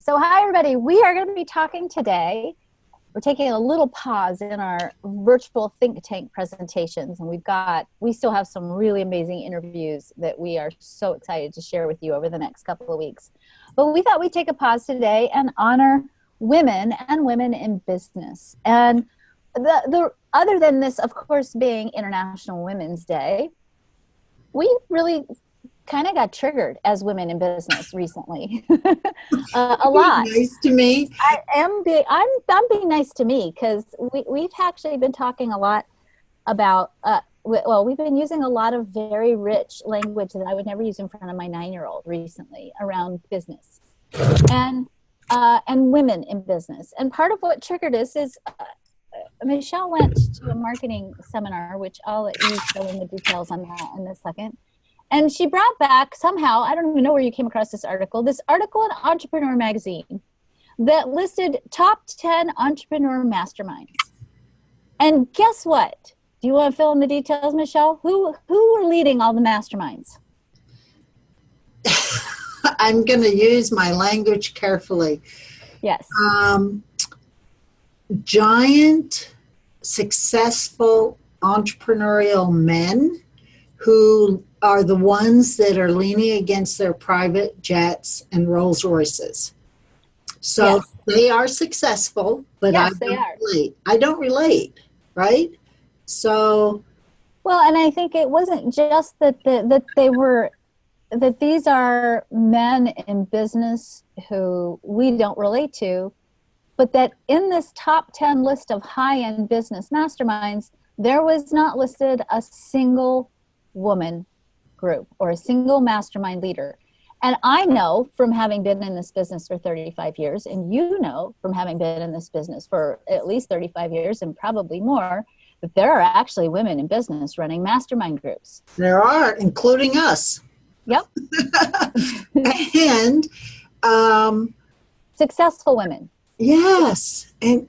So hi everybody, we are going to be talking today. We're taking a little pause in our virtual think tank presentations, and we still have some really amazing interviews that we are so excited to share with you over the next couple of weeks. But we thought we'd take a pause today and honor women and women in business. And the other than this, of course, being International Women's Day, we really kind of got triggered as women in business recently. A lot. Nice to me. I'm being nice to me because we've actually been talking a lot about, we've been using a lot of very rich language that I would never use in front of my 9-year-old recently around business and women in business. And part of what triggered us is Michelle went to a marketing seminar, which I'll let you fill in the details on that in a second. And she brought back somehow, I don't even know where you came across this article in Entrepreneur Magazine that listed top 10 entrepreneur masterminds. And guess what? Do you want to fill in the details, Michelle? Who were leading all the masterminds? I'm going to use my language carefully. Yes. Giant, successful entrepreneurial men who are the ones that are leaning against their private jets and Rolls Royces. So yes, they are successful, but yes, I don't relate, right? So, well, and I think it wasn't just that these are men in business who we don't relate to, but that in this top 10 list of high-end business masterminds, there was not listed a single woman group or a single mastermind leader. And I know from having been in this business for 35 years, and you know from having been in this business for at least 35 years and probably more, that there are actually women in business running mastermind groups. There are, including us. Yep. And successful women. Yes. And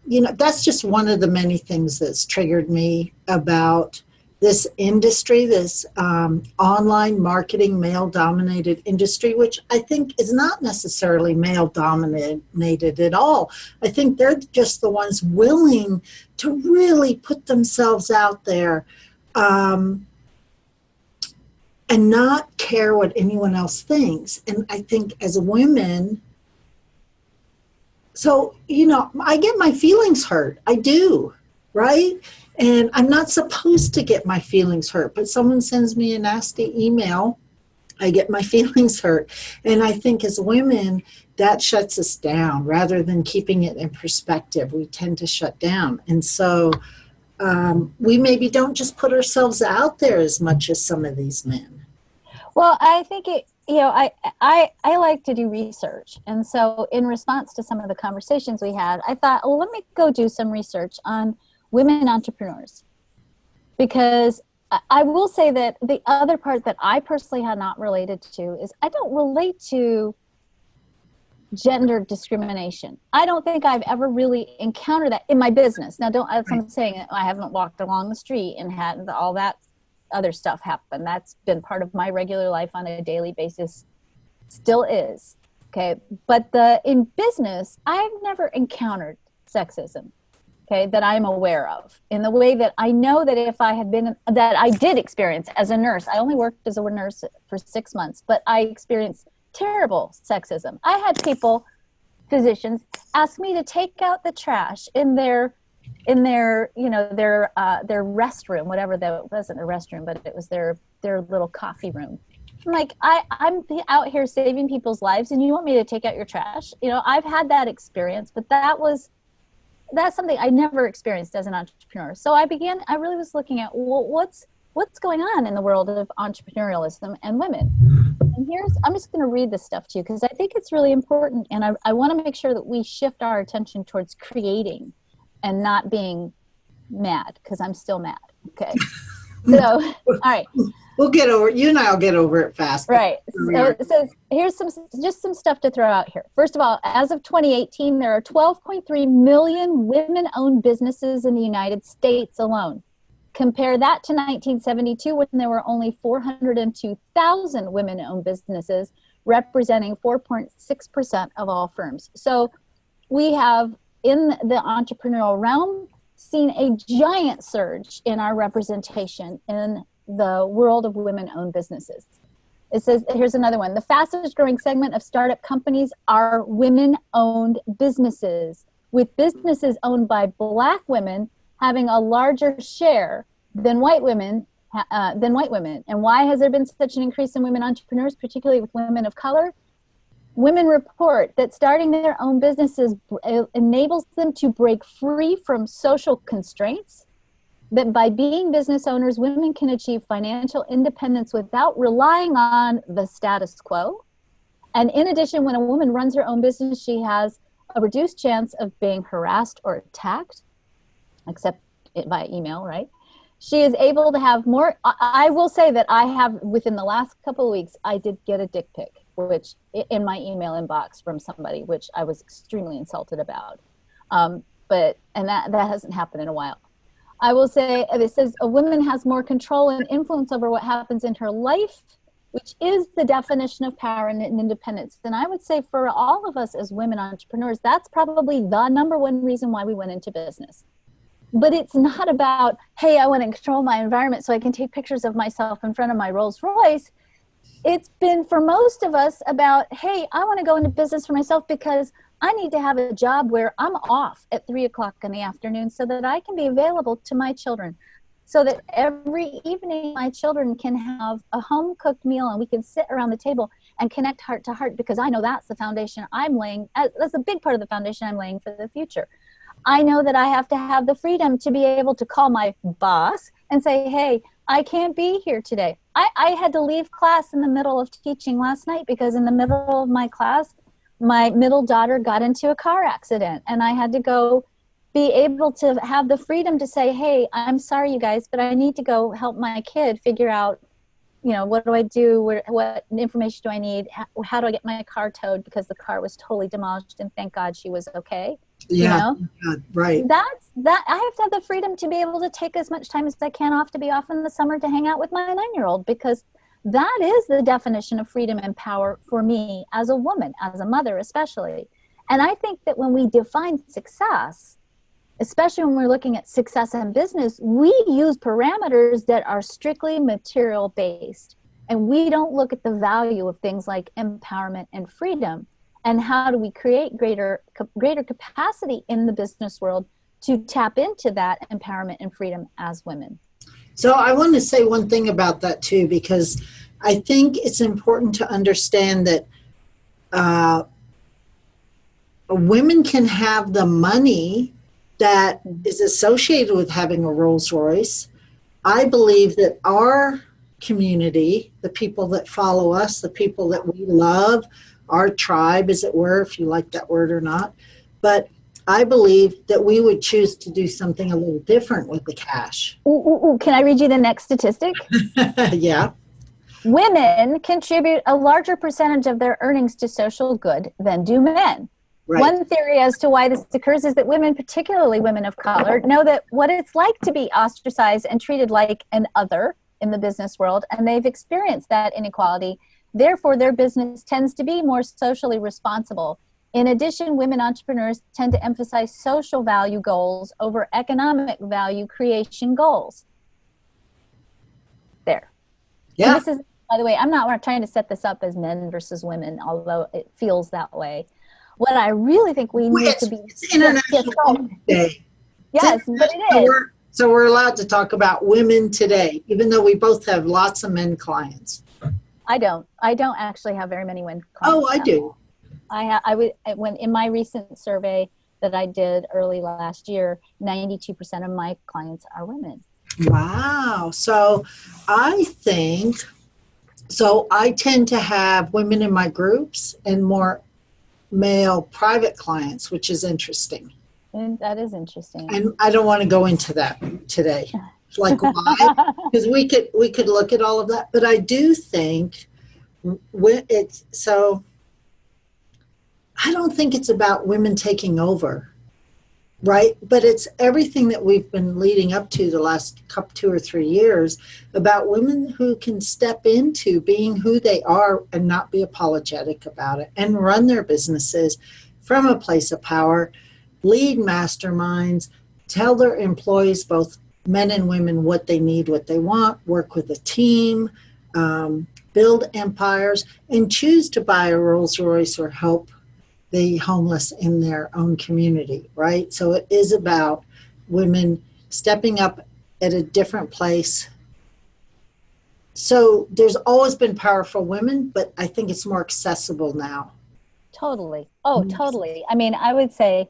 you know, that's just one of the many things that's triggered me about this industry, this online marketing, male-dominated industry, which I think is not necessarily male-dominated at all. I think they're just the ones willing to really put themselves out there and not care what anyone else thinks. And I think as women, so, you know, I get my feelings hurt. I do, right? And I'm not supposed to get my feelings hurt, but someone sends me a nasty email, I get my feelings hurt. And I think as women, that shuts us down rather than keeping it in perspective. We tend to shut down. And so we maybe don't just put ourselves out there as much as some of these men. Well, I think I like to do research. And so in response to some of the conversations we had, I thought, well, let me go do some research on women entrepreneurs, because I will say that the other part that I personally had not related to is I don't relate to gender discrimination. I don't think I've ever really encountered that in my business. Now, as I'm saying, I haven't walked along the street and had all that other stuff happen. That's been part of my regular life on a daily basis, still is. Okay, but in business, I've never encountered sexism. Okay, that I'm aware of, in the way that I know that if I had been, that I did experience as a nurse. I only worked as a nurse for 6 months, but I experienced terrible sexism. I had physicians ask me to take out the trash in their restroom, whatever that wasn't a restroom, but it was their little coffee room. I'm like, I'm out here saving people's lives, and you want me to take out your trash? You know, I've had that experience, but that's something I never experienced as an entrepreneur. So I really was looking at, well, what's going on in the world of entrepreneurialism and women. And I'm just going to read this stuff to you because I think it's really important. And I want to make sure that we shift our attention towards creating and not being mad, because I'm still mad. Okay. So, all right. We'll get over it. You and I'll get over it fast. Right. So here's some stuff to throw out here. First of all, as of 2018, there are 12.3 million women-owned businesses in the United States alone. Compare that to 1972, when there were only 402,000 women-owned businesses, representing 4.6% of all firms. So we have, in the entrepreneurial realm, seen a giant surge in our representation in the world of women-owned businesses. It says, here's another one. The fastest growing segment of startup companies are women-owned businesses, with businesses owned by Black women having a larger share than white women. And why has there been such an increase in women entrepreneurs, particularly with women of color? Women report that starting their own businesses enables them to break free from social constraints, that by being business owners, women can achieve financial independence without relying on the status quo. And in addition, when a woman runs her own business, she has a reduced chance of being harassed or attacked, except by email, right? She is able to have more. I will say that I have, within the last couple of weeks, I did get a dick pic, which in my email inbox from somebody, which I was extremely insulted about. And that hasn't happened in a while. I will say, it says a woman has more control and influence over what happens in her life, which is the definition of power and independence. And I would say for all of us as women entrepreneurs, that's probably the number one reason why we went into business. But it's not about, hey, I want to control my environment so I can take pictures of myself in front of my Rolls Royce. It's been, for most of us, about, hey, I want to go into business for myself because I need to have a job where I'm off at 3 o'clock in the afternoon so that I can be available to my children, so that every evening my children can have a home-cooked meal and we can sit around the table and connect heart to heart, because I know that's the foundation I'm laying. That's a big part of the foundation I'm laying for the future. I know that I have to have the freedom to be able to call my boss and say, hey, I can't be here today. I had to leave class in the middle of teaching last night because in the middle of my class, my middle daughter got into a car accident, and I had to go be able to have the freedom to say, hey, I'm sorry, you guys, but I need to go help my kid figure out, what do I do? What information do I need? How do I get my car towed? Because the car was totally demolished, and thank God she was okay. Yeah, right. I have to have the freedom to be able to take as much time as I can off, to be off in the summer to hang out with my 9-year-old, because that is the definition of freedom and power for me as a woman, as a mother especially. And I think that when we define success, especially when we're looking at success in business, we use parameters that are strictly material based. And we don't look at the value of things like empowerment and freedom. And how do we create greater capacity in the business world to tap into that empowerment and freedom as women? So I want to say one thing about that too, because I think it's important to understand that women can have the money that is associated with having a Rolls Royce. I believe that our community, the people that follow us, the people that we love, our tribe, as it were, if you like that word or not. But I believe that we would choose to do something a little different with the cash. Ooh, can I read you the next statistic? Yeah. Women contribute a larger percentage of their earnings to social good than do men. Right. One theory as to why this occurs is that women, particularly women of color, know that what it's like to be ostracized and treated like an other in the business world, and they've experienced that inequality. Therefore, their business tends to be more socially responsible. In addition, women entrepreneurs tend to emphasize social value goals over economic value creation goals. There. Yeah. And this is, by the way, I'm not trying to set this up as men versus women, although it feels that way. What I really think we need to be... It's International Women's Day. Yes, but it is. So we're allowed to talk about women today, even though we both have lots of men clients. I don't actually have very many women Oh, clients. I do. When in my recent survey that I did early last year, 92% of my clients are women. Wow. So I tend to have women in my groups and more male private clients, which is interesting. And that is interesting. And I don't want to go into that today. Like why? Because we could look at all of that. But I do think I don't think it's about women taking over. right? But it's everything that we've been leading up to the last couple, 2 or 3 years, about women who can step into being who they are and not be apologetic about it, and run their businesses from a place of power, lead masterminds, tell their employees, both men and women, what they need, what they want, work with a team, build empires, and choose to buy a Rolls Royce or help the homeless in their own community, right? So it is about women stepping up at a different place. So there's always been powerful women, but I think it's more accessible now. Totally. Oh, totally. I mean, I would say,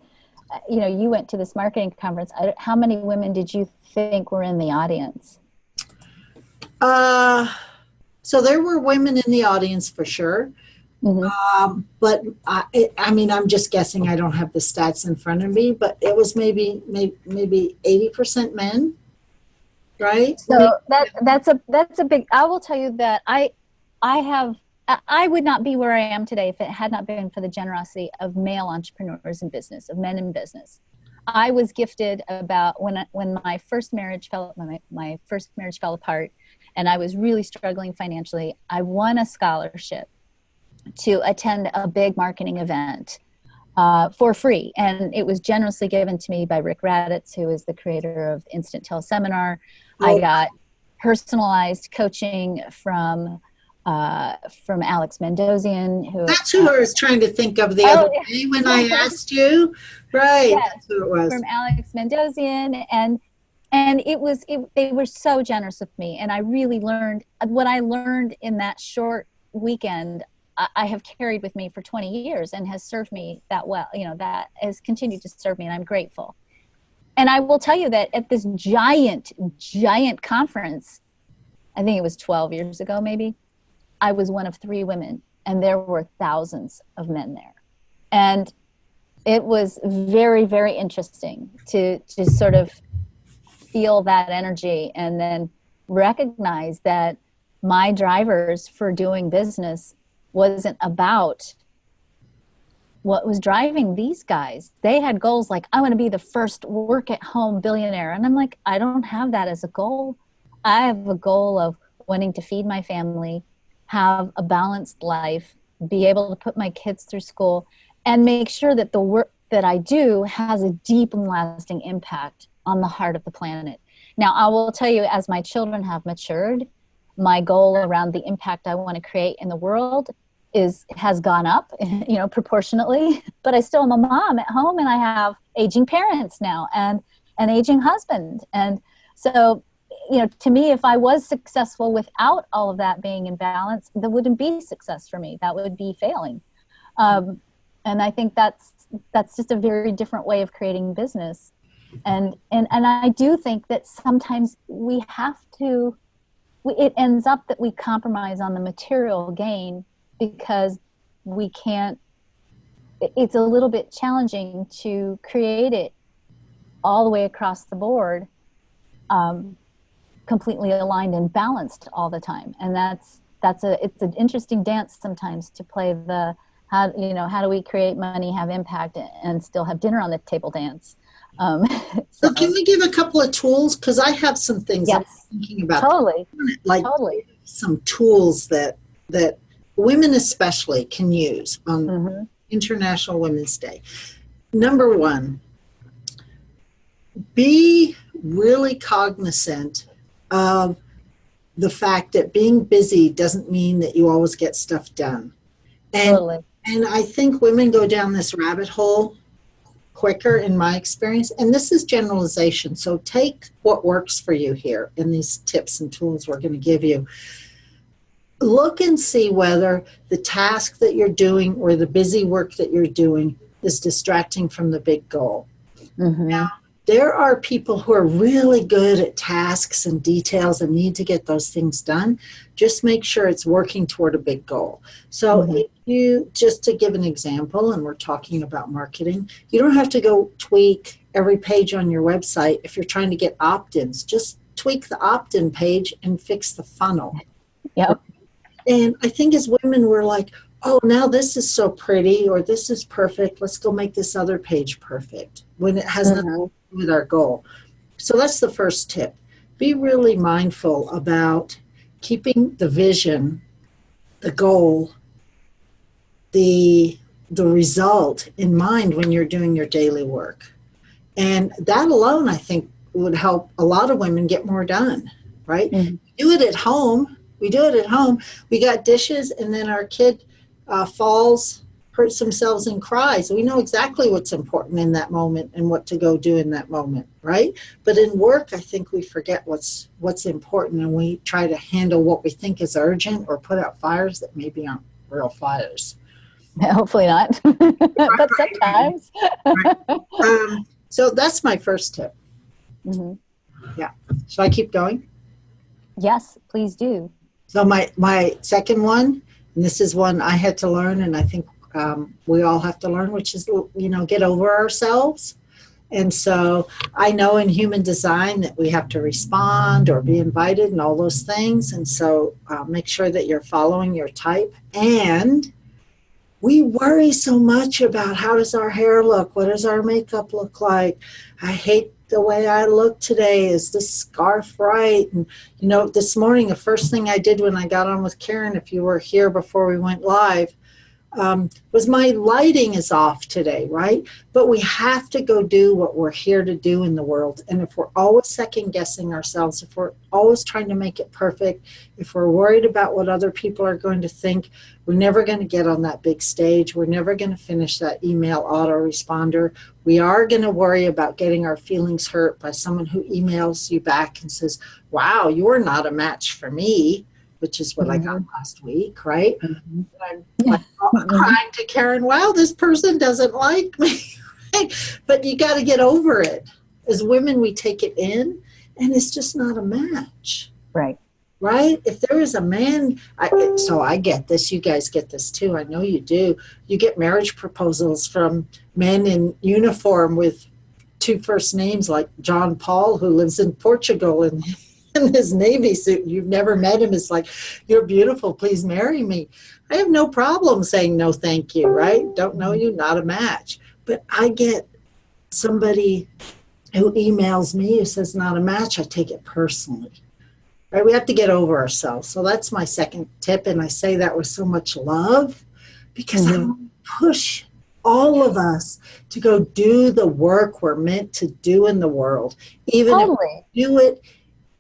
you know, you went to this marketing conference. How many women did you think were in the audience? So there were women in the audience for sure. But I mean, I'm just guessing. I don't have the stats in front of me, but it was maybe 80% men, right? So that's a big. I will tell you that I would not be where I am today if it had not been for the generosity of male entrepreneurs in business, of men in business. I was gifted about when my first marriage fell apart, and I was really struggling financially. I won a scholarship to attend a big marketing event for free. And it was generously given to me by Rick Raditz, who is the creator of Instant Teleseminar. I got personalized coaching from Alex Mendozian. That's who I was trying to think of the other day when I asked you. Right, yes, that's who it was. From Alex Mendozian. And they were so generous with me. And I really learned what I learned in that short weekend. I have carried with me for 20 years and has served me that well, you know, that has continued to serve me, and I'm grateful. And I will tell you that at this giant conference, I think it was 12 years ago, maybe, I was one of 3 women, and there were thousands of men there. And it was very, very interesting to sort of feel that energy, and then recognize that my drivers for doing business wasn't about what was driving these guys. They had goals like, I want to be the first work-at-home billionaire. And I'm like, I don't have that as a goal. I have a goal of wanting to feed my family, have a balanced life, be able to put my kids through school, and make sure that the work that I do has a deep and lasting impact on the heart of the planet. Now, I will tell you, as my children have matured, my goal around the impact I want to create in the world has gone up, you know, proportionately, but I still am a mom at home, and I have aging parents now and an aging husband. And so, you know, to me, if I was successful without all of that being in balance, that wouldn't be success for me. That would be failing. And I think that's just a very different way of creating business. And I do think that sometimes we have to, it ends up that we compromise on the material gain, because we can't, it's a little bit challenging to create it all the way across the board, completely aligned and balanced all the time. And it's an interesting dance sometimes to play how do we create money, have impact, and still have dinner on the table dance. So can we give a couple of tools? Because I have some things I'm thinking about. Totally. Like some tools that women especially can use on International Women's Day. Number 1, be really cognizant of the fact that being busy doesn't mean that you always get stuff done. And I think women go down this rabbit hole quicker, in my experience, and this is generalization. So take what works for you here in these tips and tools we're going to give you. Look and see whether the task that you're doing or the busy work that you're doing is distracting from the big goal. Now, there are people who are really good at tasks and details and need to get those things done. Just make sure it's working toward a big goal. So if you, just to give an example, and we're talking about marketing, you don't have to go tweak every page on your website if you're trying to get opt-ins. Just tweak the opt-in page and fix the funnel. Yep. And I think as women, we're like, oh, now this is so pretty, or this is perfect. Let's go make this other page perfect when it has nothing to do with our goal. So that's the first tip. Be really mindful about keeping the vision, the goal, the result in mind when you're doing your daily work. And that alone, I think, would help a lot of women get more done, right? Mm-hmm. Do it at home. We do it at home. We got dishes, and then our kid falls, hurts themselves, and cries. We know exactly what's important in that moment and what to go do in that moment, right? But in work, I think we forget what's important, and we try to handle what we think is urgent or put out fires that maybe aren't real fires. Hopefully not, but sometimes. Right. So that's my first tip. Mm-hmm. Yeah. Should I keep going? Yes, please do. So my second one, and this is one I had to learn, and I think we all have to learn, which is, get over ourselves. And so I know in human design that we have to respond or be invited and all those things. And so make sure that you're following your type. And we worry so much about how does our hair look? What does our makeup look like? I hate the way I look today. Is this scarf right? And, this morning, the first thing I did when I got on with Karen, if you were here before we went live, was my lighting is off today, right? But we have to go do what we're here to do in the world. And if we're always second guessing ourselves, if we're always trying to make it perfect, if we're worried about what other people are going to think, we're never going to get on that big stage. We're never going to finish that email autoresponder. We are going to worry about getting our feelings hurt by someone who emails you back and says, wow, you're not a match for me, which is what I got last week, right? Mm-hmm. I'm crying to Karen, wow, this person doesn't like me. But you got to get over it. As women, we take it in, and it's just not a match. Right. Right? If there is a man, so I get this, you guys get this too, I know you do. You get marriage proposals from men in uniform with two first names like John Paul, who lives in Portugal, and in his Navy suit. You've never met him. It's like, you're beautiful, please marry me. I have no problem saying no thank you, right? Don't know you, not a match. But I get somebody who emails me who says not a match, I take it personally. Right? We have to get over ourselves. So that's my second tip, and I say that with so much love because I push all of us to go do the work we're meant to do in the world. Even if we do it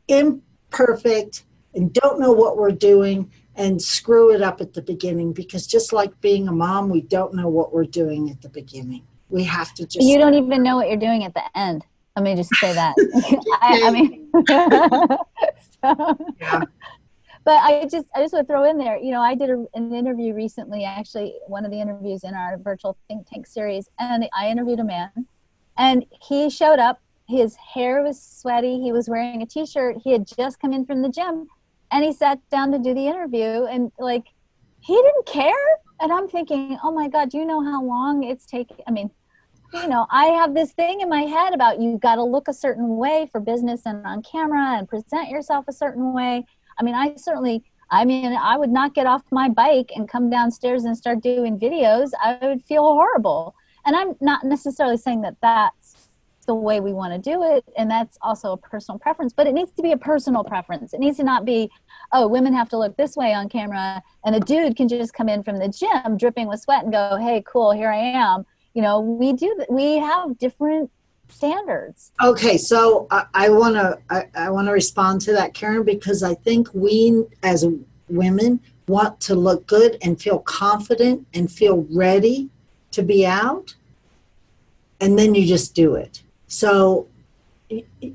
imperfect and don't know what we're doing and screw it up at the beginning, because just like being a mom, we don't know what we're doing at the begining. We have to just... You don't even know what you're doing at the end. Let me just say that. I mean, yeah. But I just would throw in there, I did an interview recently, actually, one of the interviews in our virtual think tank series, and I interviewed a man, and he showed up. His hair was sweaty. He was wearing a t-shirt. He had just come in from the gym, and he sat down to do the interview, and he didn't care. And I'm thinking, oh my God, do you know how long it's taken? I mean, I have this thing in my head about you got to look a certain way for business and on camera and present yourself a certain way. I mean, I would not get off my bike and come downstairs and start doing videos. I would feel horrible. And I'm not necessarily saying that that's the way we want to do it, and that's also a personal preference, but it needs to be a personal preference. It needs to not be, oh, women have to look this way on camera, and a dude can just come in from the gym dripping with sweat and go, hey, cool, here I am. We have different standards. Okay, so I want to respond to that, Karen, because I think we as women want to look good and feel confident and feel ready to be out, and then you just do it. So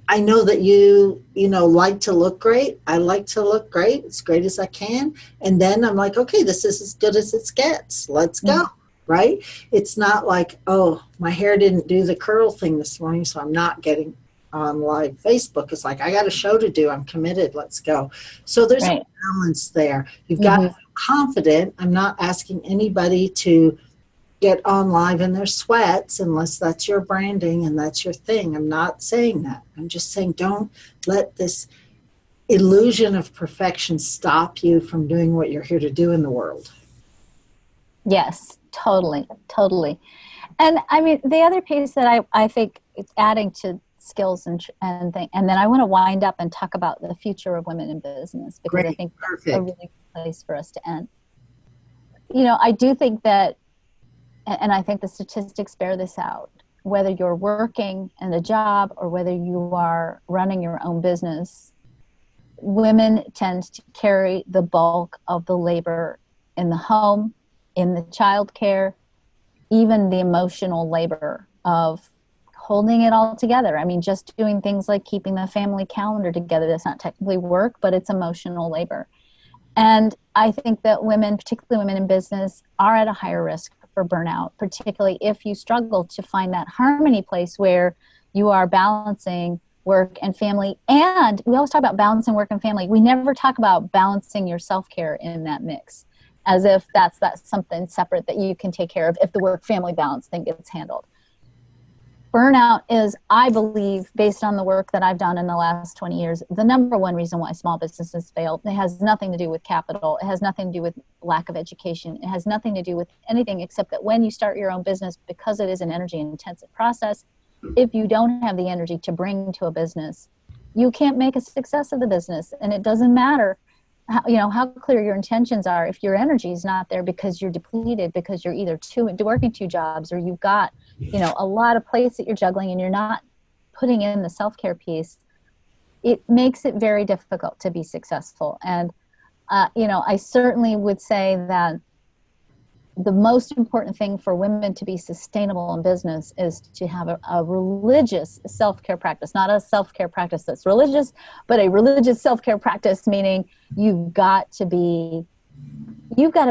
I know that you like to look great. I like to look great, as great as I can. And then I'm like, okay, this is as good as it gets. Let's go, right? It's not like, oh, my hair didn't do the curl thing this morning, so I'm not getting on live Facebook. It's like, I got a show to do. I'm committed. Let's go. So there's a balance there. You've got to feel confident. I'm not asking anybody to get on live in their sweats unless that's your branding and that's your thing. I'm not saying that. I'm just saying don't let this illusion of perfection stop you from doing what you're here to do in the world. Yes, totally, totally. And I mean, the other piece that I think it's adding to skills and then I want to wind up and talk about the future of women in business, because I Great. think that's a Perfect. really good place for us to end. You know, I do think that, and I think the statistics bear this out, whether you're working in a job or whether you are running your own business, women tend to carry the bulk of the labor in the home, in the childcare, even the emotional labor of holding it all together. I mean, just doing things like keeping the family calendar together, that's not technically work, but it's emotional labor. And I think that women, particularly women in business, are at a higher risk for burnout, particularly if you struggle to find that harmony place where you are balancing work and family. And we always talk about balancing work and family. We never talk about balancing your self-care in that mix, as if that's something separate that you can take care of if the work-family balance thing gets handled. Burnout is, I believe, based on the work that I've done in the last 20 years, the number one reason why small businesses fail. It has nothing to do with capital. It has nothing to do with lack of education. It has nothing to do with anything except that when you start your own business, because it is an energy-intensive process, if you don't have the energy to bring to a business, you can't make a success of the business. And it doesn't matter how clear your intentions are if your energy is not there, because you're depleted, because you're either working two jobs, or you've got a lot of plates that you're juggling and you're not putting in the self-care piece. It makes it very difficult to be successful. And I certainly would say that the most important thing for women to be sustainable in business is to have a religious self-care practice, not a self-care practice that's religious, but a religious self-care practice, meaning you've got to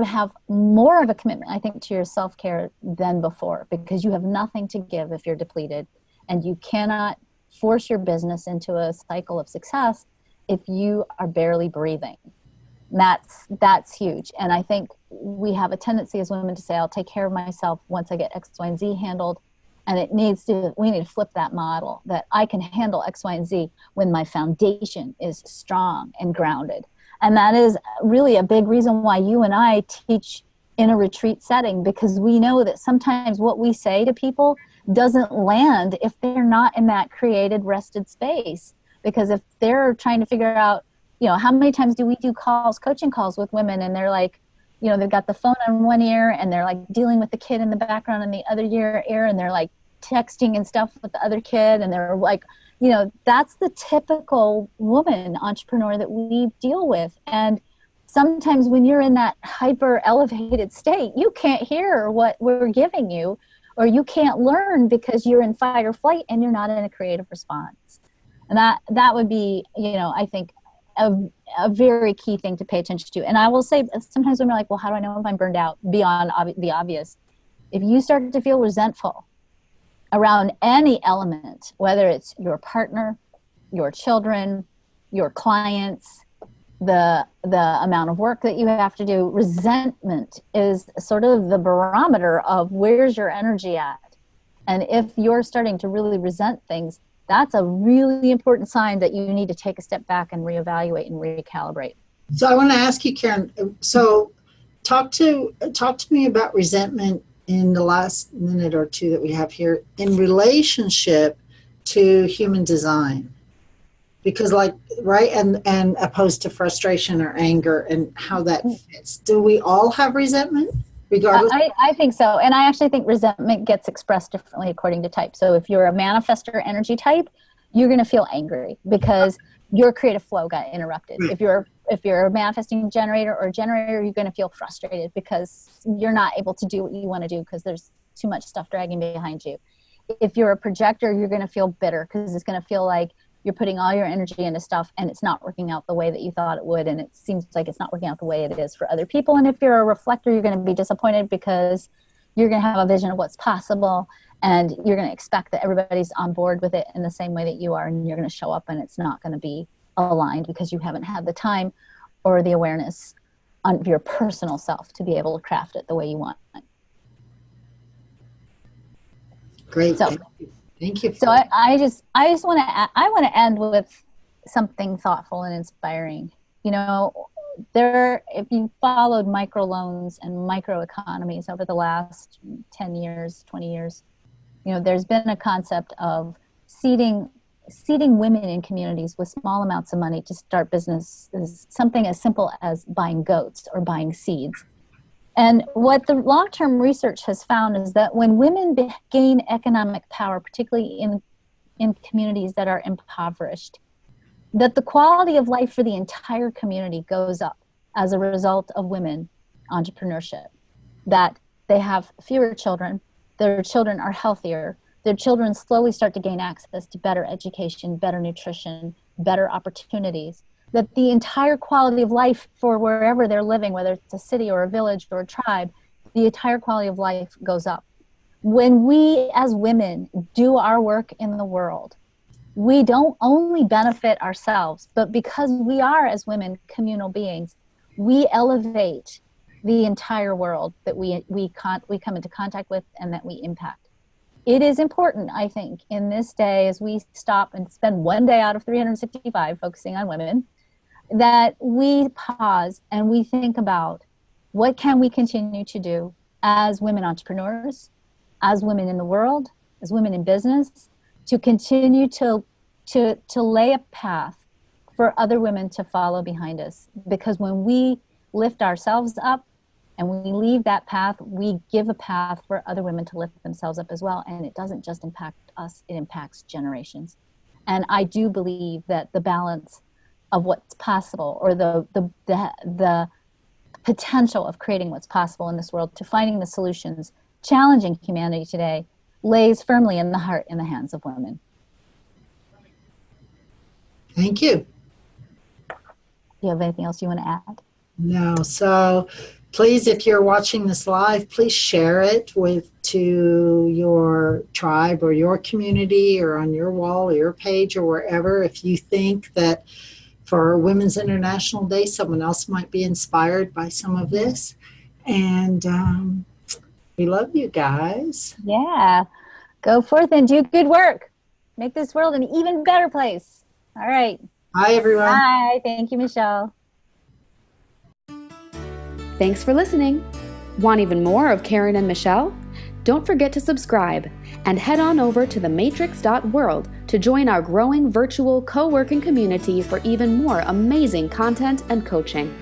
have more of a commitment, I think, to your self-care than before, because you have nothing to give if you're depleted, and you cannot force your business into a cycle of success if you are barely breathing. That's huge. And I think we have a tendency as women to say, I'll take care of myself once I get X, Y, and Z handled. And we need to flip that model, that I can handle X, Y, and Z when my foundation is strong and grounded. And that is really a big reason why you and I teach in a retreat setting, because we know that sometimes what we say to people doesn't land if they're not in that created, rested space. Because if they're trying to figure out, how many times do we do coaching calls with women, and they're like, they've got the phone on one ear and they're like dealing with the kid in the background in the other ear, and they're like texting and stuff with the other kid, and they're like, that's the typical woman entrepreneur that we deal with. And sometimes when you're in that hyper elevated state, you can't hear what we're giving you, or you can't learn because you're in fight or flight and you're not in a creative response. And that would be, I think, a very key thing to pay attention to. And I will say, sometimes women are like, well, how do I know if I'm burned out? Beyond the obvious. If you start to feel resentful around any element, whether it's your partner, your children, your clients, the amount of work that you have to do, resentment is sort of the barometer of where's your energy at. And if you're starting to really resent things, that's a really important sign that you need to take a step back and reevaluate and recalibrate. So I want to ask you, Karen, so talk to me about resentment in the last minute or two that we have here in relationship to human design. Because right, and opposed to frustration or anger, and how that fits. Do we all have resentment? Regardless? I think so. And I actually think resentment gets expressed differently according to type. So if you're a manifestor energy type, you're going to feel angry because your creative flow got interrupted. If you're a manifesting generator or generator, you're going to feel frustrated because you're not able to do what you want to do because there's too much stuff dragging behind you. If you're a projector, you're going to feel bitter because it's going to feel like you're putting all your energy into stuff and it's not working out the way that you thought it would, and it seems like it's not working out the way it is for other people. And if you're a reflector, you're going to be disappointed because you're going to have a vision of what's possible, and you're going to expect that everybody's on board with it in the same way that you are, and you're going to show up and it's not going to be aligned because you haven't had the time or the awareness of your personal self to be able to craft it the way you want. Great. So, thank you. So I just want to end with something thoughtful and inspiring. if you followed microloans and microeconomies over the last 10 years, 20 years, there's been a concept of seeding women in communities with small amounts of money to start businesses, something as simple as buying goats or buying seeds. And what the long-term research has found is that when women gain economic power, particularly in communities that are impoverished, that the quality of life for the entire community goes up as a result of women entrepreneurship, that they have fewer children, their children are healthier, their children slowly start to gain access to better education, better nutrition, better opportunities, that the entire quality of life for wherever they're living, whether it's a city or a village or a tribe, the entire quality of life goes up. When we as women do our work in the world, we don't only benefit ourselves, but because we are, as women, communal beings, we elevate the entire world that we come into contact with and that we impact. It is important, I think, in this day, as we stop and spend one day out of 365 focusing on women, that we pause and we think about what can we continue to do as women entrepreneurs, as women in the world, as women in business, to continue to lay a path for other women to follow behind us. Because when we lift ourselves up and we leave that path, we give a path for other women to lift themselves up as well. And it doesn't just impact us, it impacts generations. And I do believe that the balance of what's possible, or the potential of creating what's possible in this world, to finding the solutions challenging humanity today, lays firmly in the heart and the hands of women. Thank you. Do you have anything else you want to add? No. So please, if you're watching this live, please share it to your tribe or your community or on your wall or your page or wherever. If you think that for Women's International Day, someone else might be inspired by some of this. And we love you guys. Yeah. Go forth and do good work. Make this world an even better place. All right. Bye, everyone. Bye. Thank you, Michelle. Thanks for listening. Want even more of Karen and Michelle? Don't forget to subscribe and head on over to thematrix.world to join our growing virtual co-working community for even more amazing content and coaching.